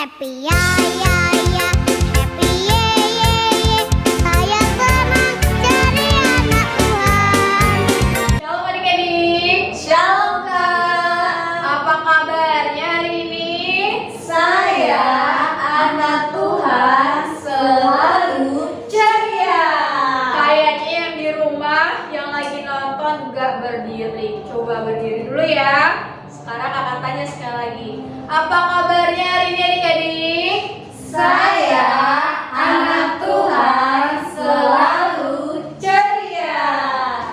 Happy ya ya ya, happy ye ye ye. Saya senang jadi anak Tuhan. Shalom adik-adik. Shalom Kak. Apa kabarnya hari ini? Saya anak Tuhan selalu ceria. Kayaknya yang di rumah yang lagi nonton gak berdiri. Coba berdiri dulu ya. Sekarang kakak tanya sekali lagi. Apa kabarnya hari ini adik-adik? Saya anak Tuhan selalu ceria.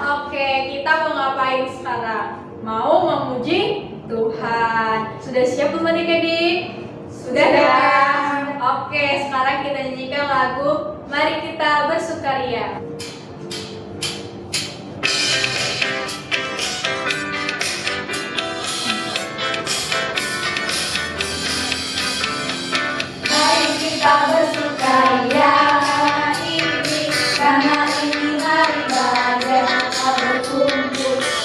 Oke, kita mau ngapain sekarang? Mau memuji Tuhan. Sudah siap belum adik-adik? Sudah kan? Oke, sekarang kita nyanyikan lagu Mari Kita Bersukaria. Mari kita bersukaria ini, karena ini hari bahagia.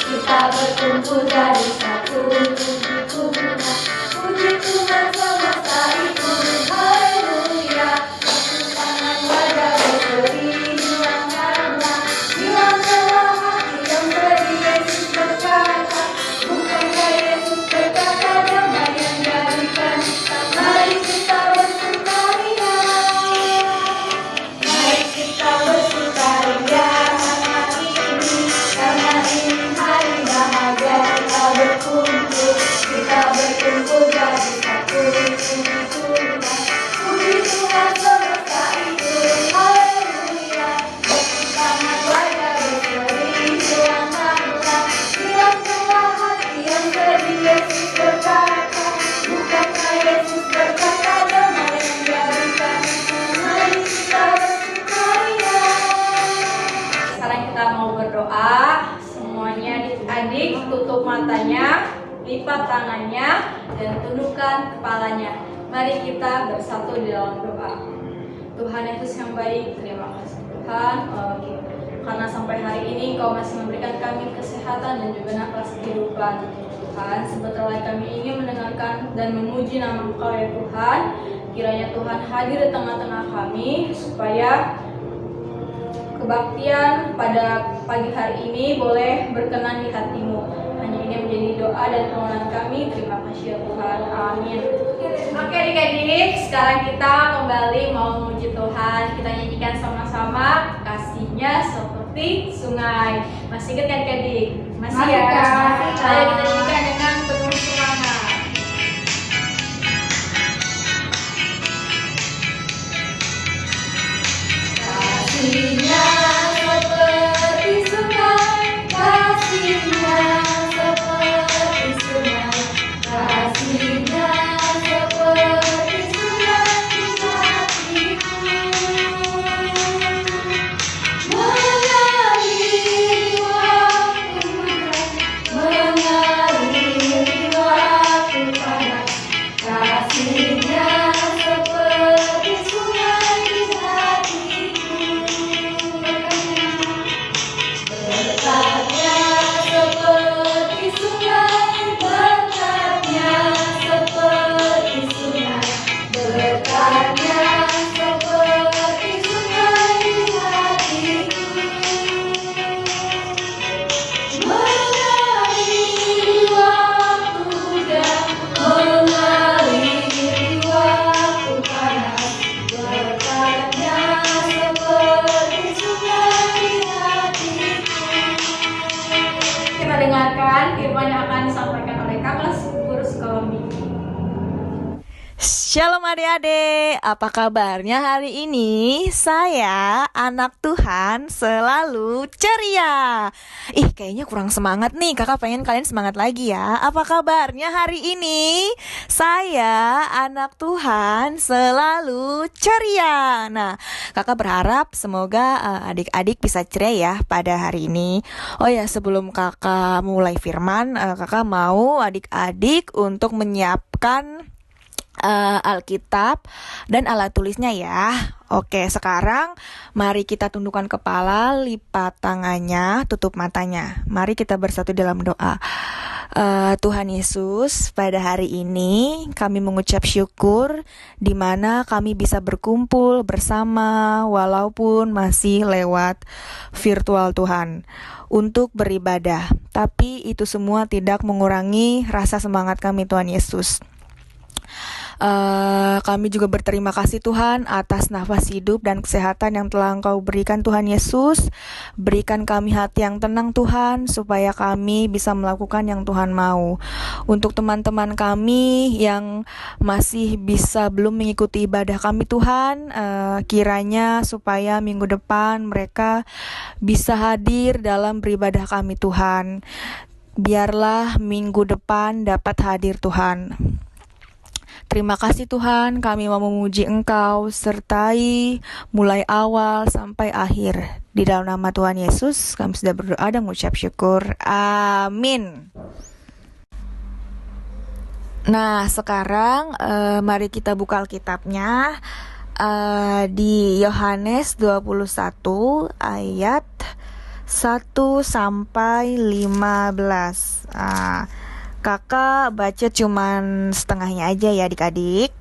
Kita berkumpul jadi satu. Puji Tuhan semesta itu, haleluya. Tepuk tangan wajah berseri, hilang karena hilang telah hati yang sedih. Yesus berkata, bukankah Yesus berkata damai yang jadikan. Mari kita bersukaria. Mari kita bersukaria karena ini hari bahagia. Kita berkumpul jadi satu. Puji Tuhan semesta itu, haleluya. Tepuk tangan wajah berseri, hilang malam, hilang telah hati yang sedih. Yesus berkata, bukankah Yesus berkata damai yang jadikan. Mari kita bersukaria. Sekarang kita mau berdoa. Semuanya adik-adik tutup matanya, lipat tangannya, dan tundukkan kepalanya. Mari kita bersatu di dalam doa. Tuhan Yesus yang baik, terima kasih Tuhan, karena sampai hari ini Engkau masih memberikan kami kesehatan dan juga nafas kehidupan. Tuhan, sebentar lagi kami ingin mendengarkan dan memuji nama Engkau ya Tuhan. Kiranya Tuhan hadir di tengah-tengah kami, supaya kebaktian pada pagi hari ini boleh berkenan di hati-Mu. Hanya ini menjadi doa dan permohonan kami. Terima kasih ya Tuhan. Amin. Oke adik-adik, sekarang kita kembali mau memuji Tuhan. Kita nyanyikan sama-sama Kasih-Nya Seperti Sungai. Masih ingat kan adik-adik? Masih ya? Ayo kita nyanyikan dengan penuh semangat. Kasih-Nya seperti sungai, kasih-Nya seperti sungai, kasih-Nya seperti sungai di hatiku. Mengalir waktu hujan, mengalir waktu panas, kasih-Nya seperti sungai di hatiku. Berkatnya seperti sungai, berkatnya seperti sungai, berkatnya seperti sungai di hatiku. Mengalir waktu hujan, mengalir waktu panas, berkatnya seperti sungai di hatiku. Kita dengarkan firman yang akan disampaikan oleh Kakak Guru Sekolah Minggu. Shalom adik-adik, apa kabarnya hari ini? Saya anak Tuhan selalu ceria. Kayaknya kurang semangat nih, kakak pengen kalian semangat lagi ya. Apa kabarnya hari ini? Saya anak Tuhan selalu ceria. Nah, kakak berharap semoga adik-adik bisa ceria ya pada hari ini. Oh ya, sebelum kakak mulai firman, kakak mau adik-adik untuk menyiapkan Alkitab dan alat tulisnya ya. Oke, sekarang mari kita tundukkan kepala, lipat tangannya, tutup matanya. Mari kita bersatu dalam doa. Tuhan Yesus, pada hari ini kami mengucap syukur di mana kami bisa berkumpul bersama walaupun masih lewat virtual Tuhan untuk beribadah. Tapi itu semua tidak mengurangi rasa semangat kami Tuhan Yesus. Kami juga berterima kasih Tuhan atas nafas hidup dan kesehatan yang telah Engkau berikan Tuhan Yesus. Berikan kami hati yang tenang Tuhan, supaya kami bisa melakukan yang Tuhan mau. Untuk teman-teman kami yang masih belum mengikuti ibadah kami Tuhan, kiranya supaya minggu depan mereka bisa hadir dalam beribadah kami Tuhan. Biarlah minggu depan dapat hadir Tuhan. Terima kasih Tuhan, kami mau memuji Engkau, sertai mulai awal sampai akhir. Di dalam nama Tuhan Yesus, kami sudah berdoa dan mengucap syukur. Amin. Nah, sekarang mari kita buka Alkitabnya di Yohanes 21 ayat 1 sampai 15. Kakak baca cuman setengahnya aja ya adik-adik.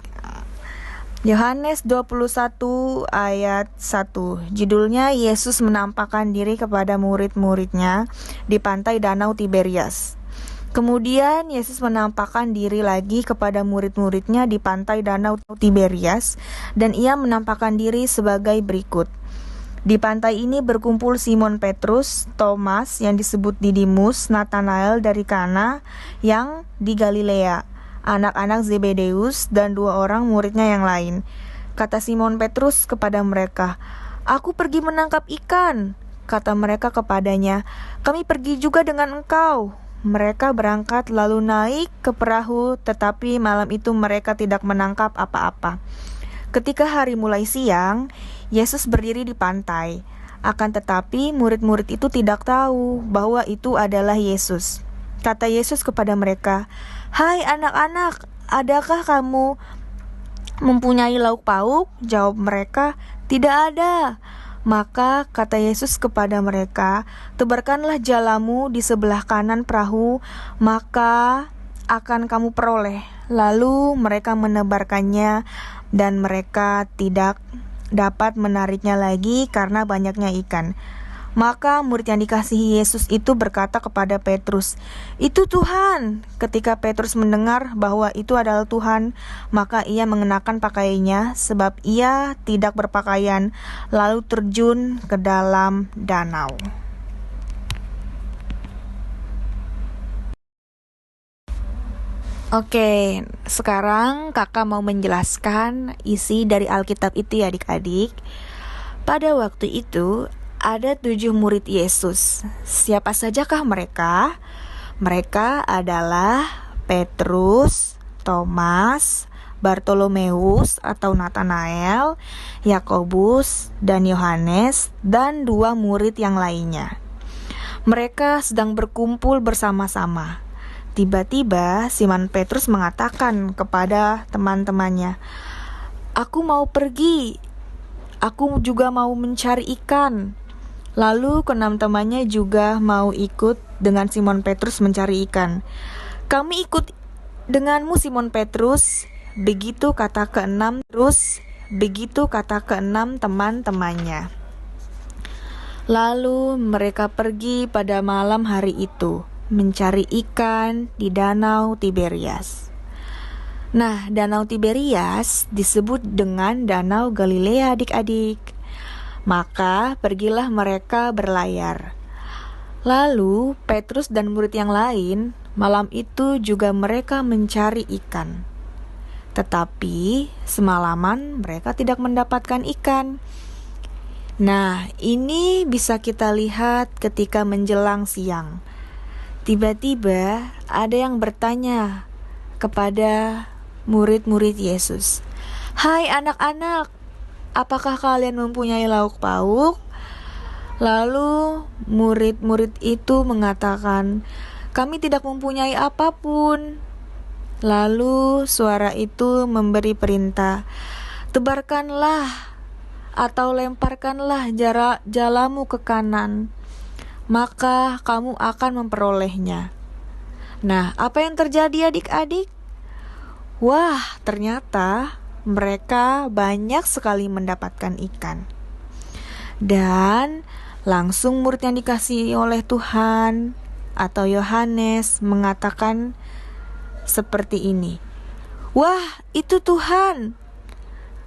Yohanes 21 ayat 1. Judulnya Yesus menampakkan diri kepada murid-muridnya di pantai Danau Tiberias. Kemudian Yesus menampakkan diri lagi kepada murid-muridnya di pantai Danau Tiberias, dan ia menampakkan diri sebagai berikut. Di pantai ini berkumpul Simon Petrus, Thomas yang disebut Didimus, Nathanael dari Kana yang di Galilea, anak-anak Zebedeus, dan 2 orang muridnya yang lain. Kata Simon Petrus kepada mereka, "Aku pergi menangkap ikan." Kata mereka kepadanya, "Kami pergi juga dengan engkau." Mereka berangkat lalu naik ke perahu, tetapi malam itu mereka tidak menangkap apa-apa. Ketika hari mulai siang, Yesus berdiri di pantai. Akan tetapi murid-murid itu tidak tahu bahwa itu adalah Yesus. Kata Yesus kepada mereka, "Hai anak-anak, adakah kamu mempunyai lauk pauk?" Jawab mereka, "Tidak ada." Maka kata Yesus kepada mereka, "Tebarkanlah jalamu di sebelah kanan perahu, maka akan kamu peroleh." Lalu mereka menebarkannya, dan mereka tidak dapat menariknya lagi karena banyaknya ikan. Maka murid yang dikasihi Yesus itu berkata kepada Petrus, "Itu Tuhan." Ketika Petrus mendengar bahwa itu adalah Tuhan, maka ia mengenakan pakaiannya, sebab ia tidak berpakaian, lalu terjun ke dalam danau. Oke, sekarang kakak mau menjelaskan isi dari Alkitab itu ya adik-adik. Pada waktu itu ada 7 murid Yesus. Siapa sajakah mereka? Mereka adalah Petrus, Thomas, Bartolomeus atau Nathanael, Yakobus, dan Yohanes, dan 2 murid yang lainnya. Mereka sedang berkumpul bersama-sama. Tiba-tiba Simon Petrus mengatakan kepada teman-temannya, "Aku mau pergi. Aku juga mau mencari ikan." Lalu keenam temannya juga mau ikut dengan Simon Petrus mencari ikan. "Kami ikut denganmu Simon Petrus." Begitu kata keenam teman-temannya. Lalu mereka pergi pada malam hari itu mencari ikan di Danau Tiberias. Nah, Danau Tiberias disebut dengan Danau Galilea adik-adik. Maka pergilah mereka berlayar. Lalu Petrus dan murid yang lain malam itu juga mereka mencari ikan. Tetapi semalaman mereka tidak mendapatkan ikan. Nah, ini bisa kita lihat ketika menjelang siang. Tiba-tiba ada yang bertanya kepada murid-murid Yesus, "Hai anak-anak, apakah kalian mempunyai lauk pauk?" Lalu murid-murid itu mengatakan, "Kami tidak mempunyai apapun." Lalu suara itu memberi perintah, "Tebarkanlah atau lemparkanlah jalamu ke kanan, maka kamu akan memperolehnya." Nah, apa yang terjadi adik-adik? Wah, ternyata mereka banyak sekali mendapatkan ikan. Dan langsung murid yang dikasihi oleh Tuhan atau Yohanes mengatakan seperti ini. Wah, itu Tuhan.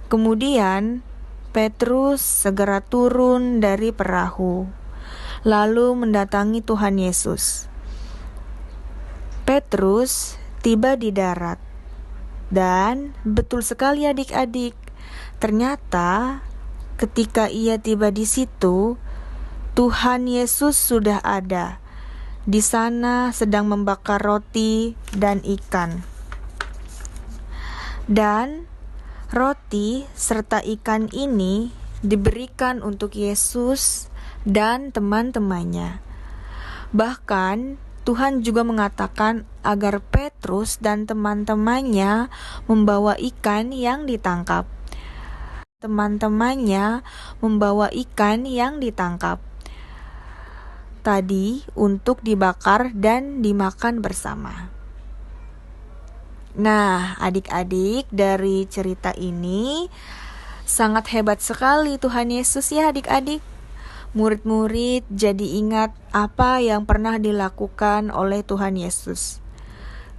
Kemudian Petrus segera turun dari perahu, lalu mendatangi Tuhan Yesus. Petrus tiba di darat, dan betul sekali adik-adik, ternyata ketika ia tiba di situ, Tuhan Yesus sudah ada. Di sana sedang membakar roti dan ikan. Dan roti serta ikan ini diberikan untuk Yesus dan teman-temannya. Bahkan Tuhan juga mengatakan agar Petrus dan teman-temannya membawa ikan yang ditangkap. Teman-temannya membawa ikan yang ditangkap tadi untuk dibakar dan dimakan bersama. Nah, adik-adik, dari cerita ini sangat hebat sekali Tuhan Yesus ya adik-adik. Murid-murid jadi ingat apa yang pernah dilakukan oleh Tuhan Yesus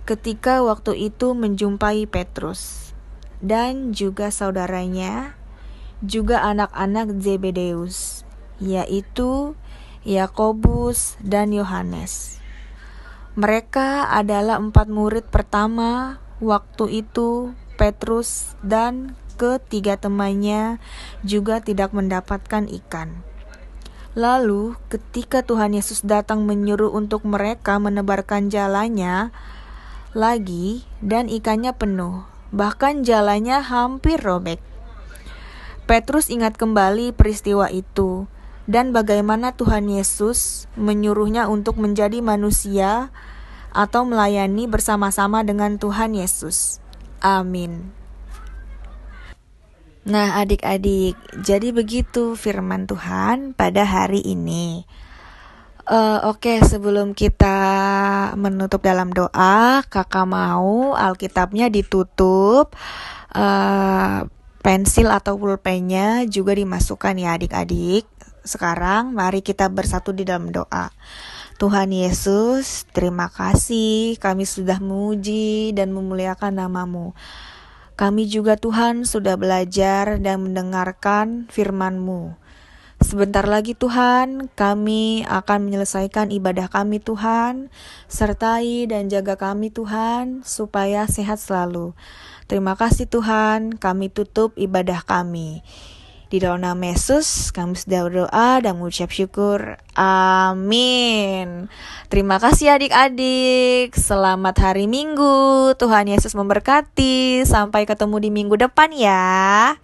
ketika waktu itu menjumpai Petrus dan juga saudaranya, juga anak-anak Zebedeus, yaitu Yakobus dan Yohanes. Mereka adalah 4 murid pertama waktu itu. Petrus dan ketiga temannya juga tidak mendapatkan ikan. Lalu ketika Tuhan Yesus datang menyuruh untuk mereka menebarkan jalannya lagi, dan ikannya penuh, bahkan jalannya hampir robek. Petrus ingat kembali peristiwa itu dan bagaimana Tuhan Yesus menyuruhnya untuk menjadi manusia atau melayani bersama-sama dengan Tuhan Yesus. Amin. Nah adik-adik, jadi begitu firman Tuhan pada hari ini. Oke, sebelum kita menutup dalam doa, kakak mau Alkitabnya ditutup, pensil atau pulpennya juga dimasukkan ya adik-adik. Sekarang mari kita bersatu di dalam doa. Tuhan Yesus, terima kasih kami sudah memuji dan memuliakan nama-Mu. Kami juga Tuhan sudah belajar dan mendengarkan firman-Mu. Sebentar lagi Tuhan, kami akan menyelesaikan ibadah kami Tuhan. Sertai dan jaga kami Tuhan, supaya sehat selalu. Terima kasih Tuhan, kami tutup ibadah kami. Di dalam nama Yesus, kami sudah berdoa dan mengucap syukur. Amin. Terima kasih adik-adik. Selamat hari Minggu. Tuhan Yesus memberkati. Sampai ketemu di minggu depan ya.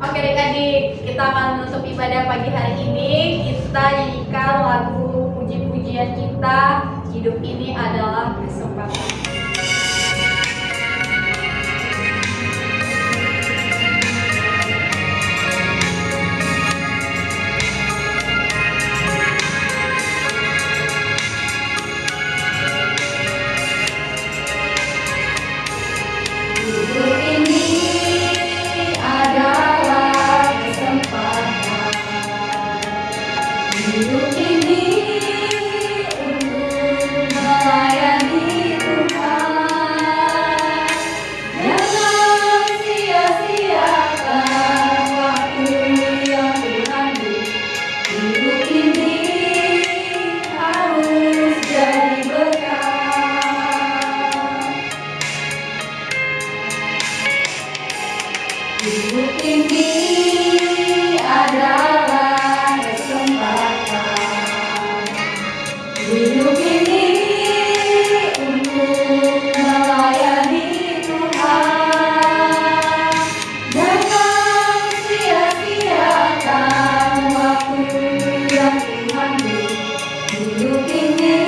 Oke adik-adik, kita akan menutup ibadah pagi hari ini. Kita nyanyikan lagu puji-pujian kita, hidup ini adalah kesempatan. Hidup ini adalah kesempatan. Hidup ini untuk melayani Tuhan. Jangan sia-siakan waktu yang Tuhan beri. Hidup ini harus jadi berkat. Hidup ini adalah kesempatan. Hidup ini untuk melayani Tuhan. Jangan sia-siakan waktu yang Tuhan beri. Hidup ini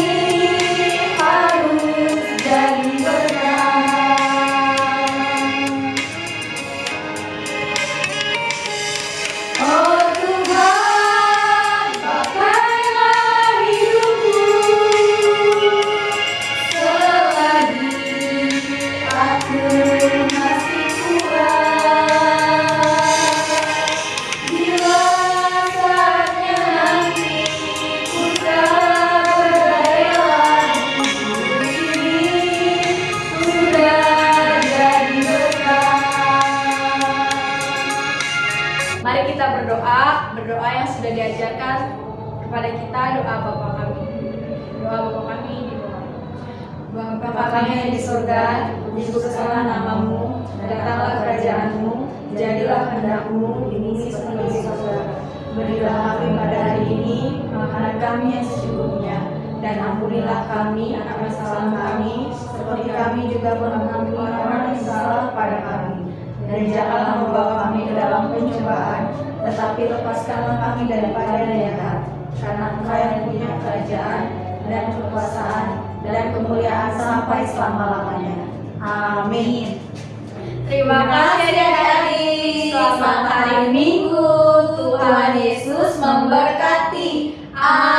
harus jadi berkat. berdoa yang sudah diajarkan kepada kita, doa Bapa kami. Doa Bapa kami di bawah. Bapa kami yang di surga, dikuduskanlah namamu, datanglah kerajaanmu, jadilah kehendak-Mu di bumi seperti di surga. Berilah kami pada hari ini makanan kami yang secukupnya, dan ampunilah kami akan kesalahan kami, seperti kami juga mengampuni orang yang salah pada kami. Dan janganlah membawa kami ke dalam pencobaan, tetapi lepaskanlah kami daripada yang jahat. Karena Engkau yang punya kerajaan dan kekuasaan dan kemuliaan sampai selama-lamanya. Amin. Terima kasih adik-adik. Selamat hari Minggu. Tuhan Yesus memberkati. Amin.